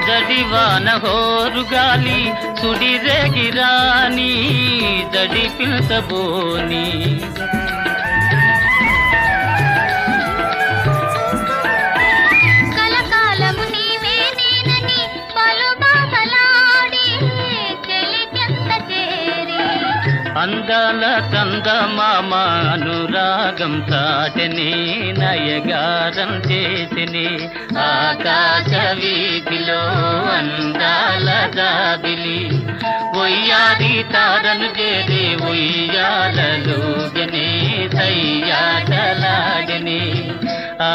జడివాన హోరుగాలి సుడిరేగిరాని జడి పిల్చబోని కలకాలము నీవే నేనని పలు బాసలాడి చెలికెంత చేరి అందాల చందమామ అనురాగం చాటని నయగారం చేసిని ఆకాశ వీధిలో అందాల జాబిలి ఒయ్యాది తారను చేరి ఉయ్యాలలోగని సయ్యాటలాడని ఆ